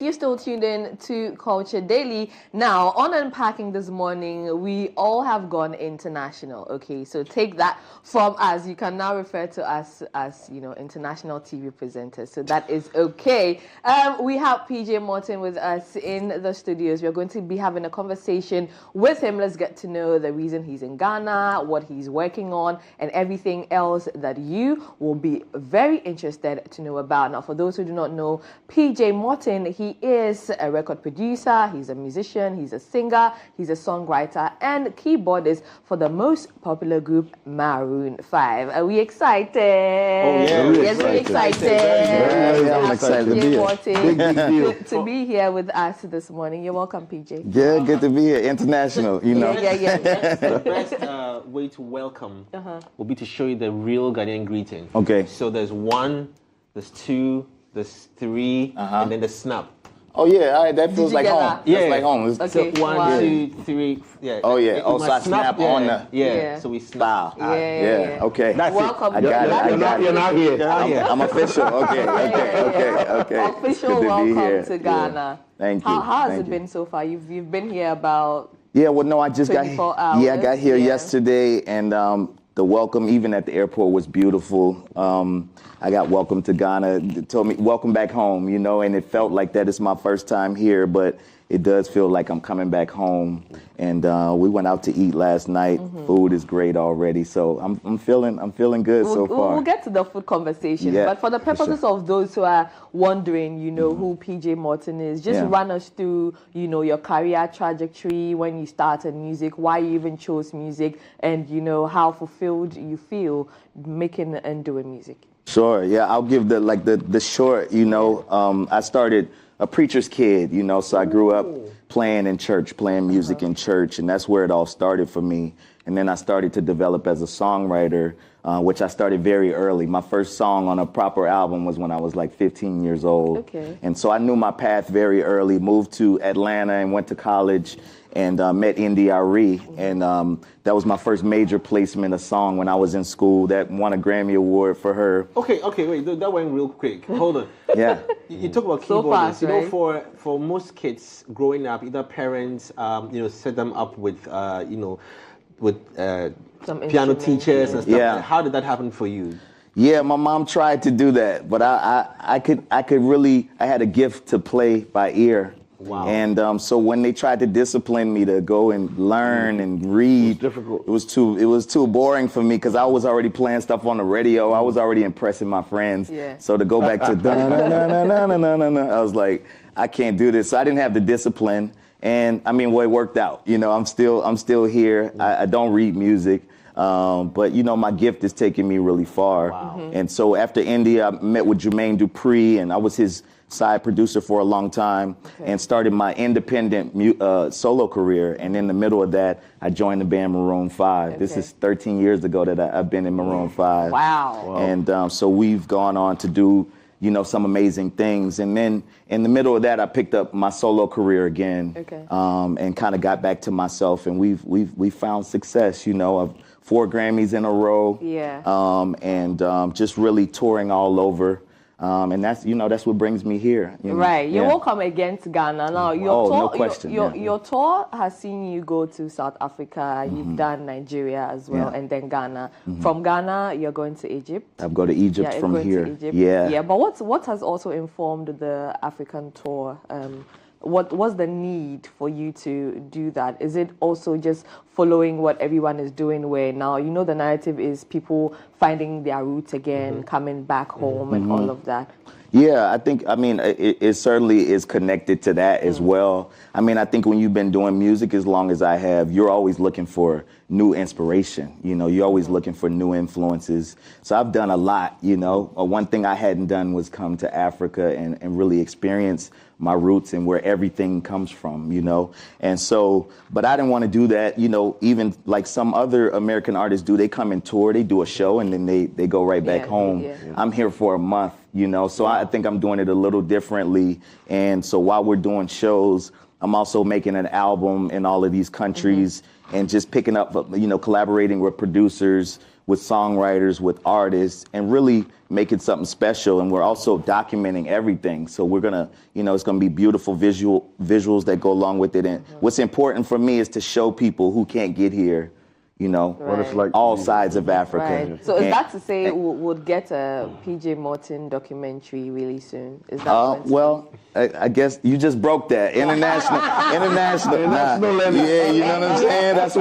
You're still tuned in to Culture Daily. Now, on Unpacking this morning, we all have gone international, okay? So take that from us. You can now refer to us as, international TV presenters. So that is okay. We have PJ Morton with us in the studios. We're going to be having a conversation with him. Let's get to know the reason he's in Ghana, what he's working on, and everything else that you will be very interested to know about. Now, for those who do not know, PJ Morton, he is a record producer, he's a musician, he's a singer, he's a songwriter, and keyboardist for the most popular group Maroon 5. Are we excited? Oh, yeah. Yes, we're excited. I'm excited to be here. Good to be here with us this morning. You're welcome, PJ. Yeah, good to be here. International, Yeah. The best way to welcome will be to show you the real Ghanaian greeting. Okay. So there's 1, there's 2, there's 3, and then the snap. Oh yeah, all right, that feels like home. that? Yeah, like home. Okay. So 1, 2, 3, yeah. Oh yeah. Oh, so I snap on the. Yeah. So we snap. Yeah. Okay. That's welcome. I got it. You're not here. I'm official. Okay. Official Good to be welcome here. to Ghana. Yeah. Thank you. How has it been so far? You've been here about. Yeah. Well, no, I just got. 24 hours. Yeah, I got here yesterday, and the welcome, even at the airport, was beautiful. I got welcomed to Ghana. They told me, welcome back home, and it felt like that is my first time here, but it does feel like I'm coming back home. And we went out to eat last night. Food is great already, so I'm feeling good so far. We'll get to the food conversation, but for the purposes of those who are wondering, who PJ Morton is, just run us through, your career trajectory, when you started music, why you even chose music, and how fulfilled you feel making and doing music. Sure. Yeah, I'll give the short. I started a preacher's kid. So I grew up playing in church, playing music in church, and that's where it all started for me. And then I started to develop as a songwriter, which I started very early. My first song on a proper album was when I was like 15 years old. Okay. And so I knew my path very early. Moved to Atlanta and went to college. And met Indy Ari, and that was my first major placement, a song when I was in school that won a Grammy Award for her. Okay, wait, that went real quick. Hold on. Yeah. You talk about So keyboardists. fast, right? For most kids growing up, either parents, set them up with, Some piano instruments, teachers and stuff. Yeah. How did that happen for you? Yeah, my mom tried to do that, but I had a gift to play by ear. Wow. And so when they tried to discipline me to go and learn and read, It was difficult. It was too boring for me because I was already playing stuff on the radio. I was already impressing my friends. Yeah. So to go back to da-na-na-na-na-na-na-na, I was like, I can't do this. So I didn't have the discipline. And I mean, well, it worked out. I'm still here. I don't read music. But my gift is taking me really far. Wow. And so after India, I met with Jermaine Dupri, and I was his side producer for a long time, and started my independent solo career. And in the middle of that, I joined the band Maroon 5. This is 13 years ago that I've been in Maroon 5. Wow. And so we've gone on to do, some amazing things. And then in the middle of that, I picked up my solo career again, and kind of got back to myself. And we've found success. I've 4 Grammys in a row. Yeah. And just really touring all over. And that's what brings me here. Right. You're welcome again to Ghana. Now, your tour, no question. Your tour has seen you go to South Africa. You've done Nigeria as well, and then Ghana. From Ghana, you're going to Egypt. I'll go to Egypt from here. To Egypt. Yeah. Yeah. But what has also informed the African tour? What was the need for you to do that? Is it also just following what everyone is doing, where now the narrative is people finding their roots again, coming back home, and all of that? Yeah, it certainly is connected to that as well. I think when you've been doing music as long as I have, you're always looking for new inspiration. You're always looking for new influences. So I've done a lot, One thing I hadn't done was come to Africa and really experience my roots and where everything comes from, And so, but I didn't want to do that, even like some other American artists do. They come and tour, they do a show, and then they go right back home. Yeah. I'm here for a month, So I think I'm doing it a little differently. And so while we're doing shows, I'm also making an album in all of these countries and just picking up, collaborating with producers, with songwriters, with artists, and really making something special. And we're also documenting everything. So we're gonna, it's gonna be beautiful visuals that go along with it. And what's important for me is to show people who can't get here, what it's like all sides of Africa. Right. So is that to say we'll get a PJ Morton documentary really soon? Is that well, I guess you just broke that. International. Yeah, you know what I'm saying? That's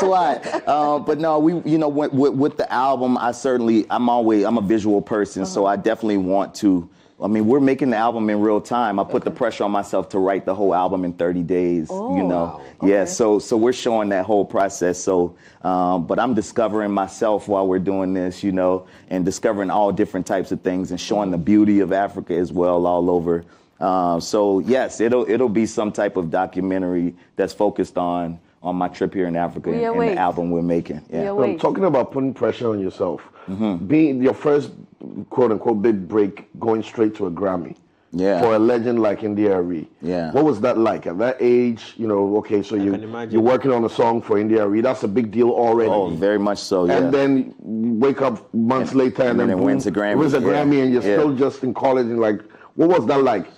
why. But no, with the album, I'm a visual person, so I definitely want to. I mean, we're making the album in real time. I put the pressure on myself to write the whole album in 30 days, Wow. Yeah, so we're showing that whole process. So, but I'm discovering myself while we're doing this, and discovering all different types of things and showing the beauty of Africa as well all over. So yes, it'll be some type of documentary that's focused on my trip here in Africa and the album we're making. Yeah. I'm talking about putting pressure on yourself. Being your first quote unquote big break, going straight to a Grammy. Yeah. For a legend like India Arie. Yeah. What was that like at that age? Okay, so you're working on a song for India Arie. That's a big deal already. Oh, very much so. Yeah. And then you wake up months later and then it wins a Grammy. Wins a Grammy, and you're still just in college and like. What was that like?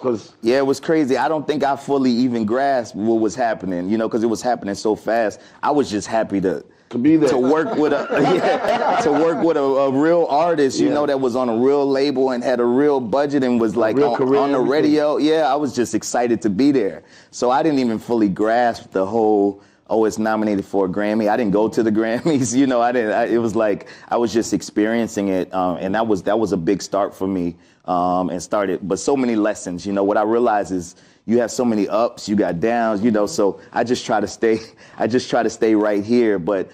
It was crazy. I don't think I fully even grasped what was happening, because it was happening so fast. I was just happy to be there, to work with a real artist, that was on a real label and had a real budget and was like on the radio. Yeah, I was just excited to be there. So I didn't even fully grasp the whole. Oh, it's nominated for a Grammy. I didn't go to the Grammys, it was like I was just experiencing it, and that was a big start for me. But so many lessons. What I realized is you have so many ups, you got downs. So I just try to stay right here. But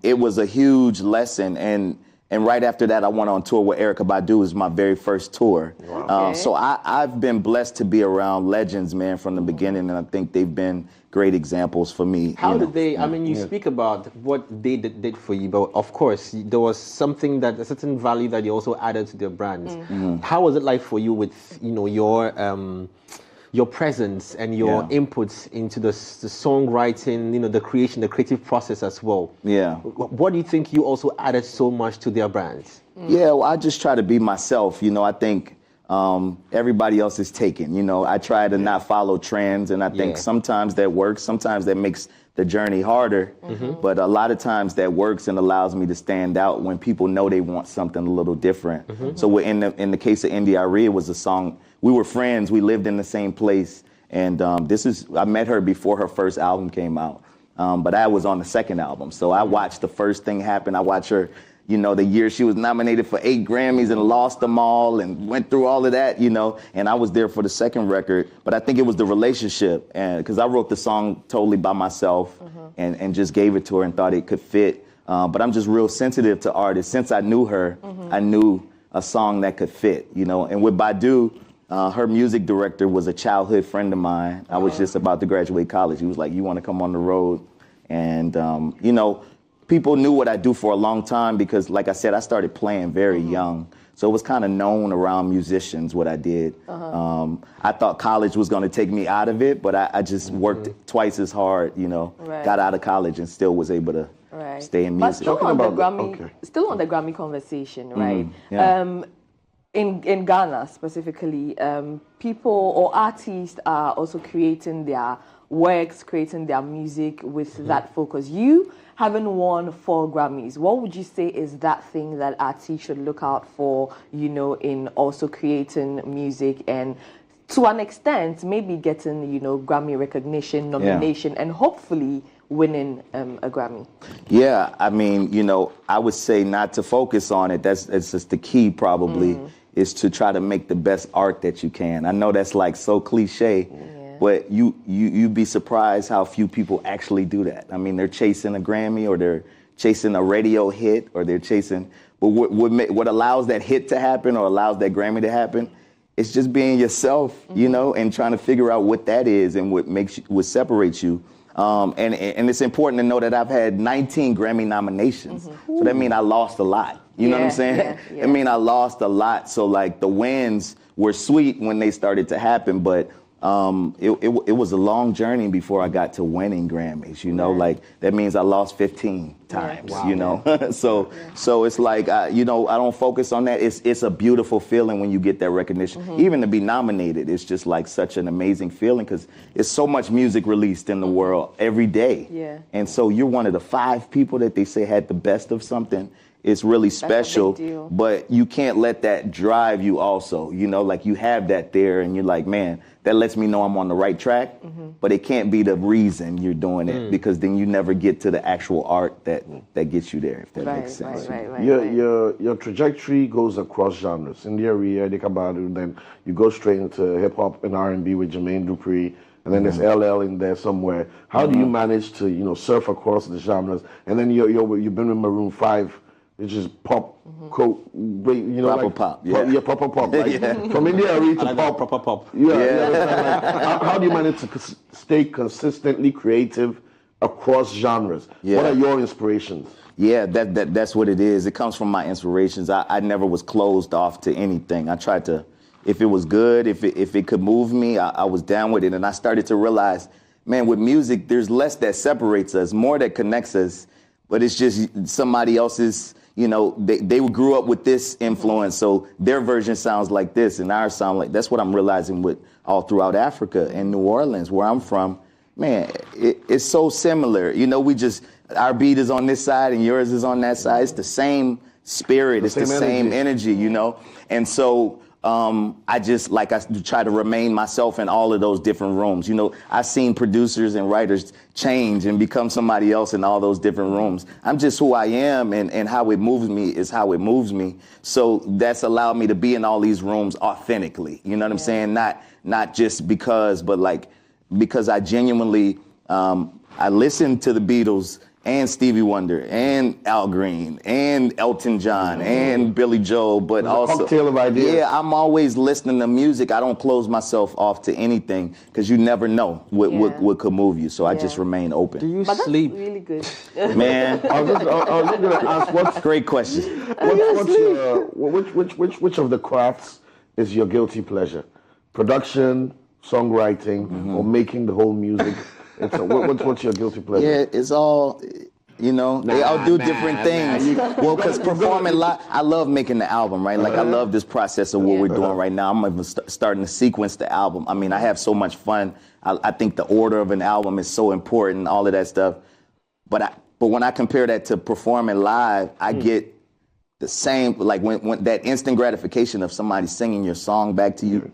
it was a huge lesson, and right after that, I went on tour with Erykah Badu. It was my very first tour. Wow. So I've been blessed to be around legends, man, from the beginning, and I think they've been great examples for me. How did they, you speak about what they did for you, but of course, there was a certain value that you also added to their brands. Mm-hmm. How was it like for you with, your presence and your inputs into the songwriting, the creation, the creative process as well? Yeah. What do you think you also added so much to their brands? Yeah, well, I just try to be myself. I think everybody else is taken. I try to not follow trends, and I think sometimes that works. Sometimes that makes the journey harder, but a lot of times that works and allows me to stand out when people know they want something a little different. So in the case of India Arie, it was a song. We were friends. We lived in the same place, and I met her before her first album came out, but I was on the second album. So I watched the first thing happen. I watched her. The year she was nominated for 8 Grammys and lost them all and went through all of that, and I was there for the second record. But I think it was the relationship, and because I wrote the song totally by myself and just gave it to her and thought it could fit. But I'm just real sensitive to artists. Since I knew her, I knew a song that could fit, And with Badu, her music director was a childhood friend of mine. I was just about to graduate college. He was like, "You want to come on the road?" And, people knew what I do for a long time because, like I said, I started playing very young. So it was kind of known around musicians what I did. I thought college was going to take me out of it, but I just worked twice as hard, got out of college and still was able to stay in music. But still on the Grammy conversation, right? In Ghana specifically, people or artists are also creating their works, creating their music with that focus. You having won 4 Grammys, what would you say is that thing that artists should look out for, in also creating music and to an extent maybe getting, Grammy recognition, nomination, and hopefully winning a Grammy? Yeah, I mean, I would say not to focus on it. That's just the key probably, is to try to make the best art that you can. I know that's like so cliche. But you'd be surprised how few people actually do that. I mean, they're chasing a Grammy or they're chasing a radio hit or they're chasing. But what allows that hit to happen or allows that Grammy to happen is just being yourself, and trying to figure out what that is and what separates you. And it's important to know that I've had 19 Grammy nominations. So that means I lost a lot. You know what I'm saying? I mean, I lost a lot. So like the wins were sweet when they started to happen, but it was a long journey before I got to winning Grammys, you know, like that means I lost 15 times, you know. So it's like, you know, I don't focus on that. It's a beautiful feeling when you get that recognition. Even to be nominated, it's just like such an amazing feeling because it's so much music released in the world every day. Yeah. And so you're one of the 5 people that they say had the best of something. It's really special, That's a big deal. but you can't let that drive you also, you know, like you have that there and you're like, man, that lets me know I'm on the right track, but it can't be the reason you're doing it because then you never get to the actual art that gets you there, if that makes sense. Your trajectory goes across genres. In the area, they come about it, then you go straight into hip hop and R&B with Jermaine Dupri, and then there's LL in there somewhere. How do you manage to, you know, surf across the genres? And then you've been with Maroon 5. It's just pop, you know, Proper like pop, proper pop, right? From India to like pop, proper pop. How do you manage to stay consistently creative across genres? What are your inspirations? Yeah, that's what it is. It comes from my inspirations. I never was closed off to anything. I tried to, if it was good, if it could move me, I was down with it. And I started to realize, man, with music, there's less that separates us, more that connects us. But it's just somebody else's, you know, they grew up with this influence, so their version sounds like this and ours sound like, that's what I'm realizing with all throughout Africa and New Orleans, where I'm from. Man, it's so similar. You know, our beat is on this side and yours is on that side. It's the same spirit, it's the same energy, you know? And so I try to remain myself in all of those different rooms. You know, I've seen producers and writers change and become somebody else in all those different rooms. I'm just who I am, and how it moves me is how it moves me. So that's allowed me to be in all these rooms authentically. You know what I'm saying? Not just because, but like, because I genuinely, I listened to the Beatles and Stevie Wonder and Al Green and Elton John and Billy Joel, but also cocktail of ideas. Yeah, I'm always listening to music. I don't close myself off to anything because you never know what could move you. So I just remain open. Do you But sleep? that's really good. Man, I was just going to ask, what's great question. which of the crafts is your guilty pleasure? Production, songwriting, or making the whole music? What's your guilty pleasure? Yeah, it's all, you know, they all do different things. Well, because performing live, I love making the album, right? Like, I love this process of what we're doing right now. I'm even starting to sequence the album. I mean, I have so much fun. I think the order of an album is so important, all of that stuff. But when I compare that to performing live, I get the same, like when that instant gratification of somebody singing your song back to you,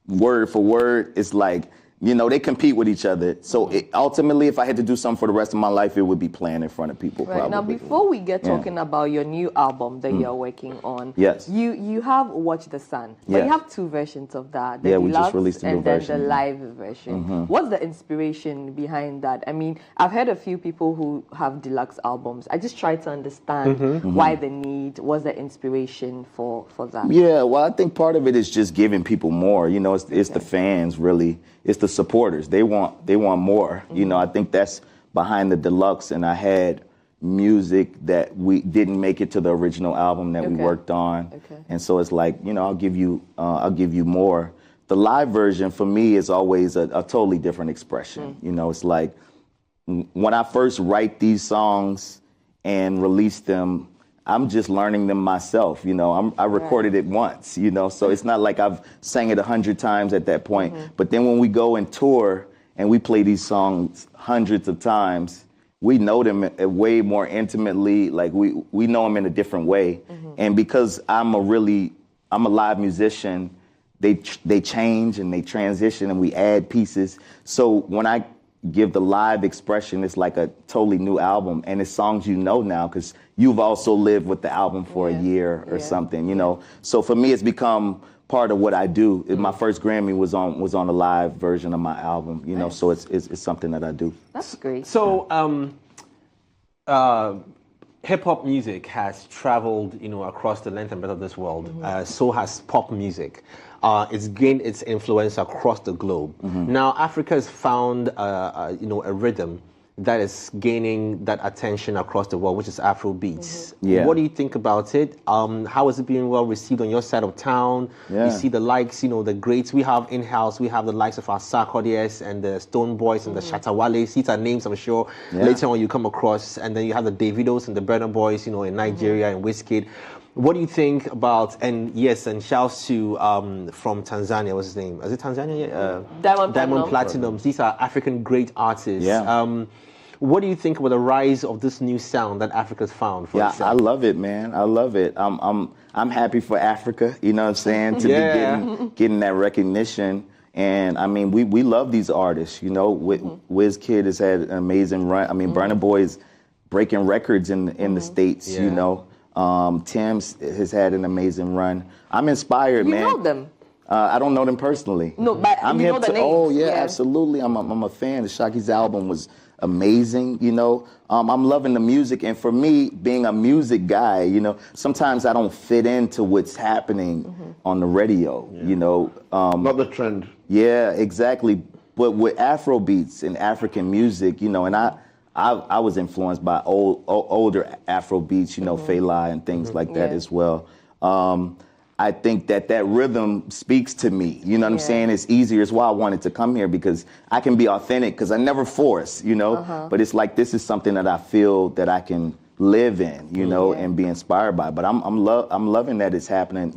word for word, it's like, you know, they compete with each other. So ultimately, if I had to do something for the rest of my life, it would be playing in front of people. Right. Probably. Now, before we get talking about your new album that you're working on, Yes. you have Watch the Sun, but you have 2 versions of that. The we just deluxe released a new and then version. the live version. What's the inspiration behind that? I mean, I've heard a few people who have deluxe albums. I just try to understand why the need, what's the inspiration for that? Yeah, well, I think part of it is just giving people more. You know, it's the fans, really. It's the supporters. They want more. You know, I think that's behind the deluxe. And I had music that we didn't make it to the original album that we worked on. And so it's like, you know, I'll give you more. The live version for me is always a totally different expression. You know, it's like when I first write these songs and release them, I'm just learning them myself, you know. I recorded it once, you know, so it's not like I've sang it 100 times at that point. But then when we go and tour and we play these songs hundreds of times, we know them way more intimately. Like we know them in a different way. And because I'm a live musician, they change and they transition and we add pieces. So when I give the live expression, it's like a totally new album, and it's songs you know now because you've also lived with the album for a year or something, you know. So for me, it's become part of what I do. My first Grammy was on a live version of my album, you know. So it's something that I do. That's great. So hip hop music has traveled, you know, across the length and breadth of this world. So has pop music. It's gained its influence across the globe. Now Africa has found, you know, a rhythm that is gaining that attention across the world, which is Afro Beats. Yeah. What do you think about it? How is it being well received on your side of town? Yeah. You see the likes, the greats we have in-house. We have the likes of our Sarkodie and the Stone Boys and the Shatawales. These are names I'm sure later on you come across. And then you have the Davidos and the Burna Boys, in Nigeria and Wizkid. What do you think about, and shouts to from Tanzania, what's his name? Is it Tanzania? Diamond Platinums. These are African great artists. Yeah. What do you think about the rise of this new sound that Africa's found for itself? I love it, man. I love it. I'm happy for Africa, you know what I'm saying, to be getting that recognition. And I mean, we love these artists, Wizkid has had an amazing run. I mean, Burna Boy's breaking records in the States, Tim's has had an amazing run. I'm inspired, man. You know them? I don't know them personally. No, but I'm you know the names. Oh yeah, absolutely. I'm a fan. Shaki's album was amazing. I'm loving the music, and for me, being a music guy, sometimes I don't fit into what's happening on the radio. Not the trend. Yeah, exactly. But with Afro beats and African music, and I was influenced by older Afro beats, Fela and things like that as well. I think that rhythm speaks to me. You know what I'm saying? It's easier. It's why I wanted to come here, because I can be authentic, because I never force, But it's like, this is something that I feel that I can live in, and be inspired by. But I'm loving that it's happening.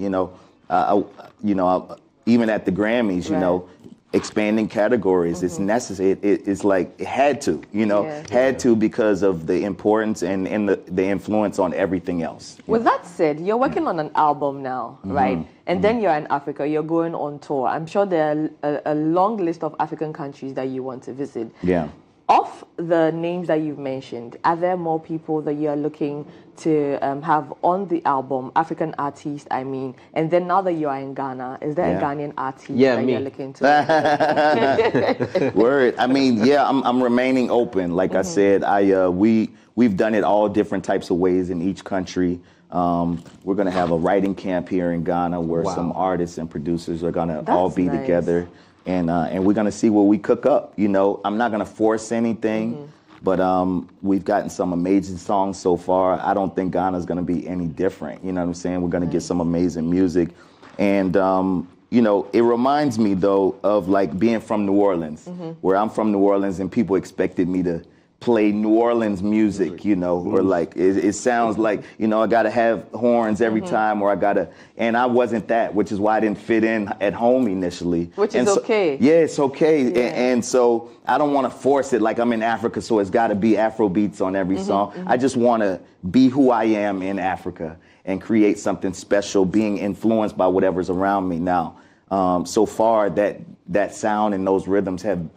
Even at the Grammys, expanding categories. It's necessary. It's like it had to, had to, because of the importance and the influence on everything else. With that said, you're working on an album now, right? And then you're in Africa, you're going on tour. I'm sure there are a long list of African countries that you want to visit. Yeah. Of the names that you've mentioned, are there more people that you're looking to have on the album, African artists, I mean? And then now that you are in Ghana, is there a Ghanaian artist that you're looking to? Word. I mean, I'm remaining open. Like I said, we've done it all different types of ways in each country. We're going to have a writing camp here in Ghana where some artists and producers are going to all be together. And we're going to see what we cook up. I'm not going to force anything, but we've gotten some amazing songs so far. I don't think Ghana's going to be any different. You know what I'm saying? We're going to get some amazing music. And, it reminds me, though, of like being from New Orleans, where I'm from New Orleans and people expected me to play New Orleans music, or like it sounds like, I got to have horns every time, or and I wasn't that, which is why I didn't fit in at home initially. Which is okay. Yeah, it's okay. And so I don't want to force it like I'm in Africa, so it's got to be Afro beats on every song. I just want to be who I am in Africa and create something special, being influenced by whatever's around me now. So far, that sound and those rhythms have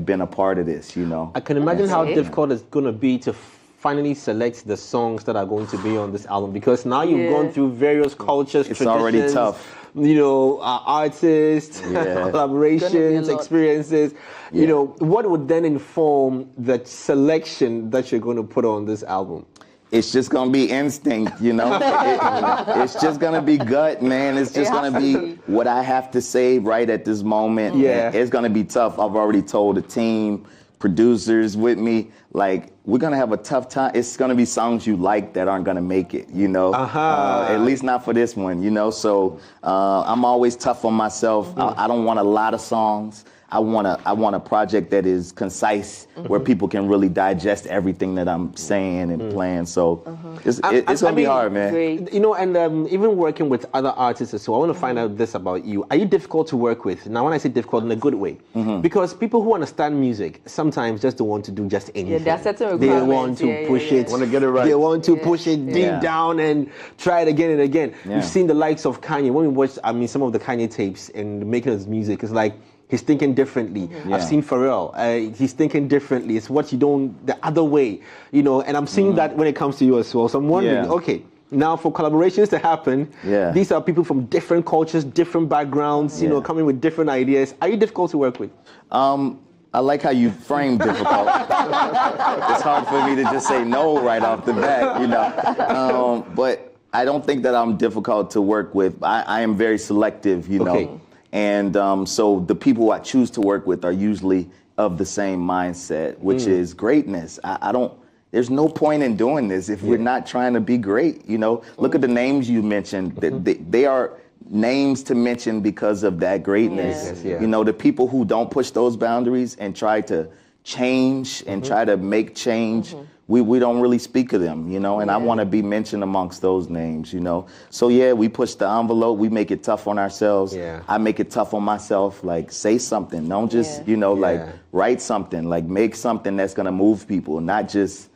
been a part of this, I can imagine how difficult it's going to be to finally select the songs that are going to be on this album, because now you've gone through various cultures, it's traditions, already tough. Artists, collaborations, experiences. What would then inform the selection that you're going to put on this album? It's just going to be instinct, it's just going to be gut, man. It's just going to be what I have to say right at this moment. Yeah. It's going to be tough. I've already told the team, producers with me, like, we're going to have a tough time. It's going to be songs you like that aren't going to make it, at least not for this one, So I'm always tough on myself. I don't want a lot of songs. I want a project that is concise, where people can really digest everything that I'm saying and playing. So it's gonna be hard, man. Great. And even working with other artists as well, I want to find out this about you. Are you difficult to work with? Now, when I say difficult, in a good way, because people who understand music sometimes just don't want to do just anything. Yeah, there are certain they requirements. want to push it. Want to get it right. They want to push it deep down and try it again and again. We've seen the likes of Kanye. When we watch, some of the Kanye tapes and making his music, it's like, he's thinking differently. I've seen Pharrell. He's thinking differently. It's what you don't, the other way, and I'm seeing that when it comes to you as well. So I'm wondering, okay, now for collaborations to happen, these are people from different cultures, different backgrounds, coming with different ideas. Are you difficult to work with? I like how you frame difficult. It's hard for me to just say no right off the bat, but I don't think that I'm difficult to work with. I am very selective, Okay. And so the people I choose to work with are usually of the same mindset, which is greatness. I don't. There's no point in doing this if we're not trying to be great. You know, look at the names you mentioned. They are names to mention because of that greatness. You know, the people who don't push those boundaries and try to change and try to make change, we don't really speak of them, you know, and I want to be mentioned amongst those names, you know. So yeah, we push the envelope, we make it tough on ourselves. I make it tough on myself, like say something, don't just, you know, like write something, like make something that's gonna move people, not just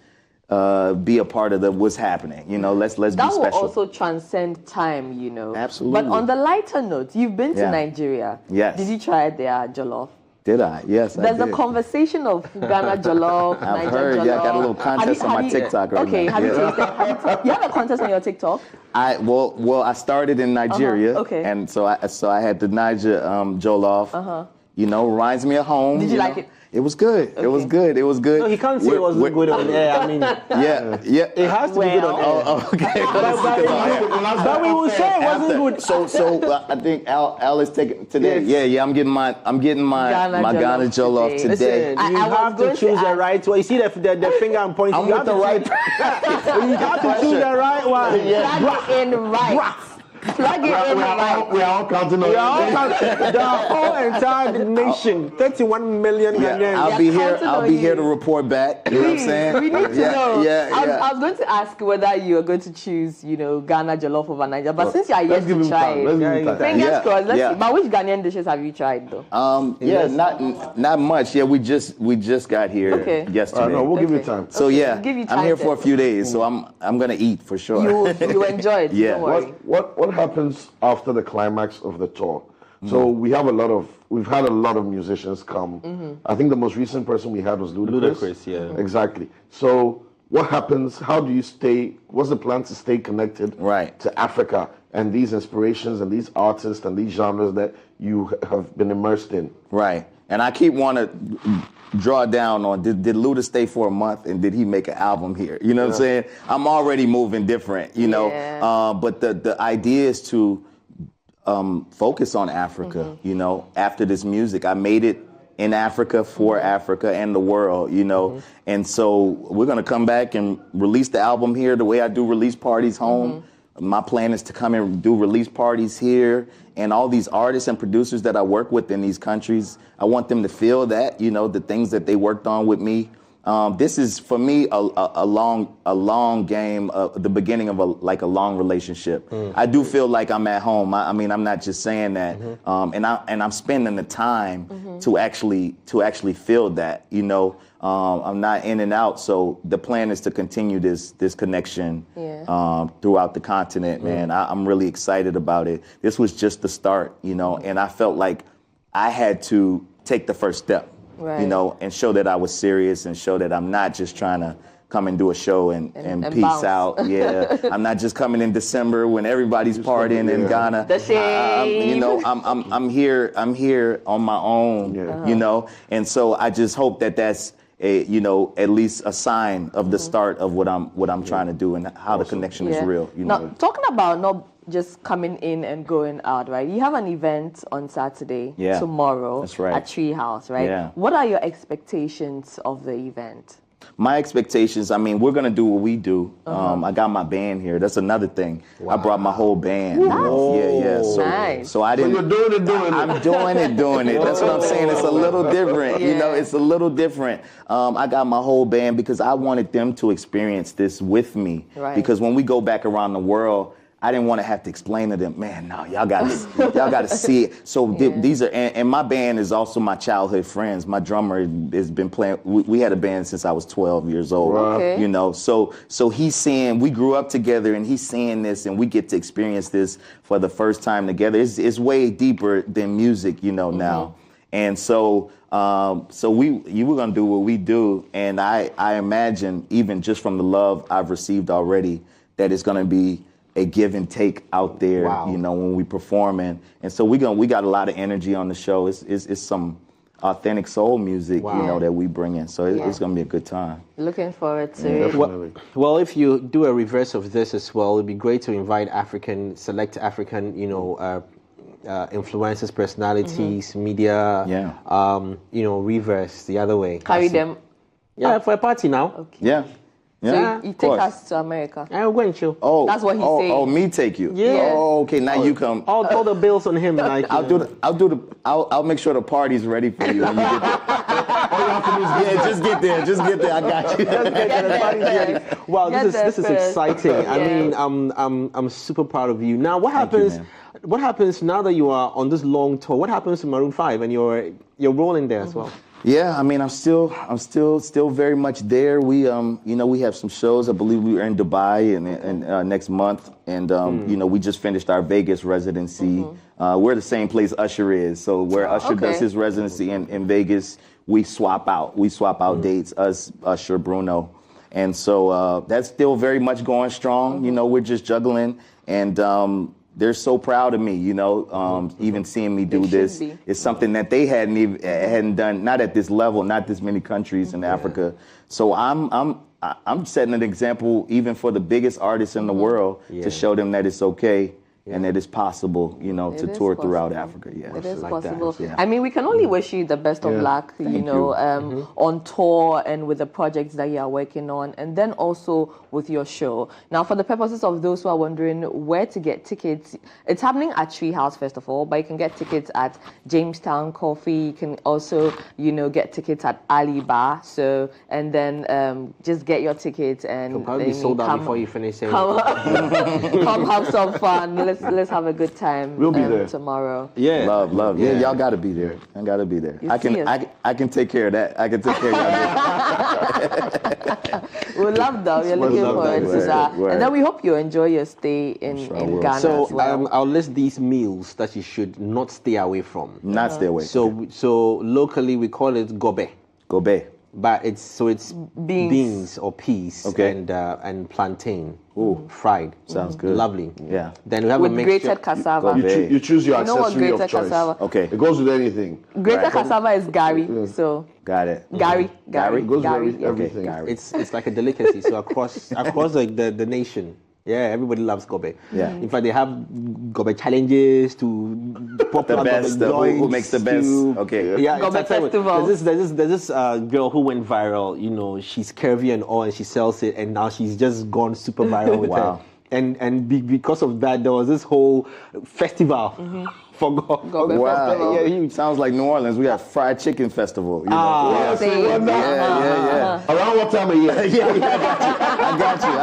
be a part of what's happening, you know. Let's be special. That will also transcend time, you know. Absolutely. But on the lighter note, you've been to Nigeria. Yes. Did you try their jollof? Did I? Yes, There's I did. a conversation of Ghana jollof, I've Niger heard. jollof. Yeah, I got a little contest on my TikTok right now. Okay, have you tasted? You have a contest on your TikTok? Well, I started in Nigeria, okay. and so I had the Niger jollof. You know, reminds me of home. Did you like it? It was good. Okay. It was good. It was good. No, he can't say it wasn't good on air. I mean, it has to be good on air. Oh, okay. But we will say it wasn't good. So I think Al is taking today. Yeah. I'm getting my Ghana jollof today. Listen, you have to choose the right one. You see the finger I'm pointing. I'm with the right. You have to choose the right one. Plug it in right. Plug it in right. We are all counting on the whole entire nation, 31 million Ghanaians. I'll be here to report back. You know what I'm saying? We need to know. I I was going to ask whether you are going to choose, you know, Ghana jollof over Niger, but since you are yet to try it, fingers crossed. Let's see. But which Ghanaian dishes have you tried though? Not much. Yeah, we just got here yesterday. No, we'll give you time. So yeah, give you I'm here for a few days, so I'm gonna eat for sure. You enjoy it. Don't worry. What happens after the climax of the tour? So we've had a lot of musicians come. I think the most recent person we had was Ludacris. Exactly. So what happens? How do you stay? What's the plan to stay connected to Africa and these inspirations and these artists and these genres that you have been immersed in? Right. And I keep wanting to draw down on, did Luda stay for a month and did he make an album here? You know what I'm saying? I'm already moving different, you know. But the idea is to focus on Africa, you know. After this music, I made it in Africa, for Africa and the world, you know. And so we're going to come back and release the album here the way I do release parties home. My plan is to come and do release parties here, and all these artists and producers that I work with in these countries, I want them to feel that, you know, the things that they worked on with me. This is for me a long game, the beginning of a long relationship. I do feel like I'm at home. I mean, I'm not just saying that, and I'm spending the time to actually feel that, you know. I'm not in and out, so the plan is to continue this connection throughout the continent, man. I'm really excited about it. This was just the start, you know, and I felt like I had to take the first step, you know, and show that I was serious and show that I'm not just trying to come and do a show and peace bounce. out. I'm not just coming in December when everybody's partying in Ghana. You know, I'm here on my own, you know, and so I just hope that that's you know, at least a sign of the start of what I'm trying to do and how the connection is real. You know? Now, talking about not just coming in and going out, right? You have an event on Saturday, tomorrow, that's right, at Treehouse, right? Yeah. What are your expectations of the event? My expectations, I mean, we're going to do what we do. I got my band here. That's another thing. I brought my whole band. Nice. So I didn't. So you're doing it. I'm doing it. That's what I'm saying. It's a little different. You know, it's a little different. I got my whole band because I wanted them to experience this with me. Right. Because when we go back around the world, I didn't want to have to explain to them, man, no, y'all got to see it. So these are, and my band is also my childhood friends. My drummer has been playing, we had a band since I was 12 years old, you know. So he's seeing, we grew up together and he's seeing this and we get to experience this for the first time together. It's way deeper than music, you know, now. And so you were going to do what we do. And I imagine, even just from the love I've received already, that it's going to be a give and take out there, you know, when we performing. And so we got a lot of energy on the show. It's some authentic soul music, you know, that we bring in. So it's going to be a good time. Looking forward to it. Well, if you do a reverse of this as well, it'd be great to invite select African, you know, influencers, personalities, media, reverse the other way. Carry them. Yeah, for a party now. Okay. Yeah. Yeah, So you take us to America. I'm going to. Oh, That's what he's saying. Oh, me take you. Yeah. Oh, okay. Now you come. All the bills on him. Like I'll make sure the party's ready for you when you get there. Just get there. Just get there. I got you. Wow, this is exciting. I Yeah. mean, I'm super proud of you. Now, what happens? What happens now that you are on this long tour? What happens to Maroon 5 and you're rolling there as well? Yeah, I mean, I'm still very much there. We, we have some shows. I believe we are in Dubai and next month, and we just finished our Vegas residency. We're the same place Usher is, so where Usher does his residency in Vegas, we swap out dates. Us, Usher, Bruno, and so that's still very much going strong. We're just juggling and. They're so proud of me, even seeing me do this. It's something that they hadn't done, not at this level, not this many countries in Africa. So I'm setting an example even for the biggest artists in the world to show them that it's okay. And that it's possible, to tour throughout Africa. Yeah, it is possible. That, yeah. I mean, we can only wish you the best of luck, on tour and with the projects that you are working on, and then also with your show. Now, for the purposes of those who are wondering where to get tickets, it's happening at Treehouse first of all, but you can get tickets at Jamestown Coffee. You can also, get tickets at Ali Bar. So, and then just get your tickets and it'll probably be sold out before you finish saying come have some fun. Let's have a good time. We'll be there tomorrow. Yeah, love. Yeah, y'all got to be there. I got to be there. I can take care of that. I can take care of y'all. We love that. We're looking forward to that. And then we hope you enjoy your stay in Ghana. So as well. I'll list these meals that you should not stay away from. Not stay away. So locally we call it gobe. Gobe. But it's beans or peas and plantain. Ooh, fried. Sounds good. Lovely. Yeah. Then we have with a mixture. grated cassava. You choose your what accessory grated of choice. cassava? Okay. It goes with anything. Grated cassava is gari. So got it. Gari. It goes Gari. with everything. Gari. It's like a delicacy. So across the nation. Yeah, everybody loves gobe. Yeah. In fact, they have gobe challenges to popular The best. Who makes the best? Okay. Yeah, Gobe festival. There's this girl who went viral. She's curvy and all, and she sells it, and now she's just gone super viral with Wow. it. And because of that, there was this whole festival for gobe. Wow. Yeah, Sounds like New Orleans. We got fried chicken festival. Ah, Yeah. Around what time of year? I got you.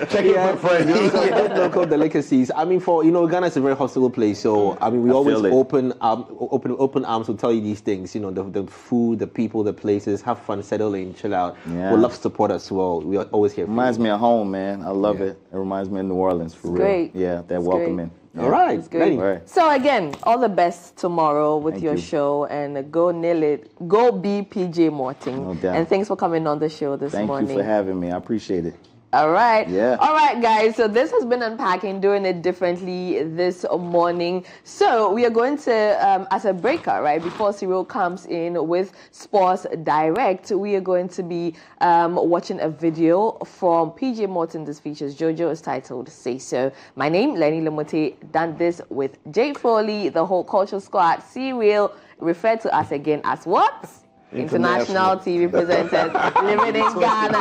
Check it with friends. Local delicacies. I mean, Ghana is a very hospitable place, so I mean, we always open arms to tell you these things. The food, the people, the places. Have fun, settle in, chill out. Yeah. We love to support us well. We are always here. Reminds me of home, man. I love it. It reminds me of New Orleans for real. great. Yeah, that welcoming. Yeah. All right. It's great. All right. So again, all the best tomorrow with Thank your you. show, and go nail it. Go be PJ Morton. No doubt. And thanks for coming on the show this morning. Thank you for having me. I appreciate it. All right. Yeah. All right, guys. So this has been Unpacking, doing it differently this morning. So we are going to, as a breaker, right, before Cyril comes in with Sports Direct, we are going to be watching a video from PJ Morton. This features JoJo. Is titled Say So. My name, Lenny Lamote, done this with Jay Foley, the whole culture squad. Cyril, referred to us again as what? International TV presenters living in Ghana.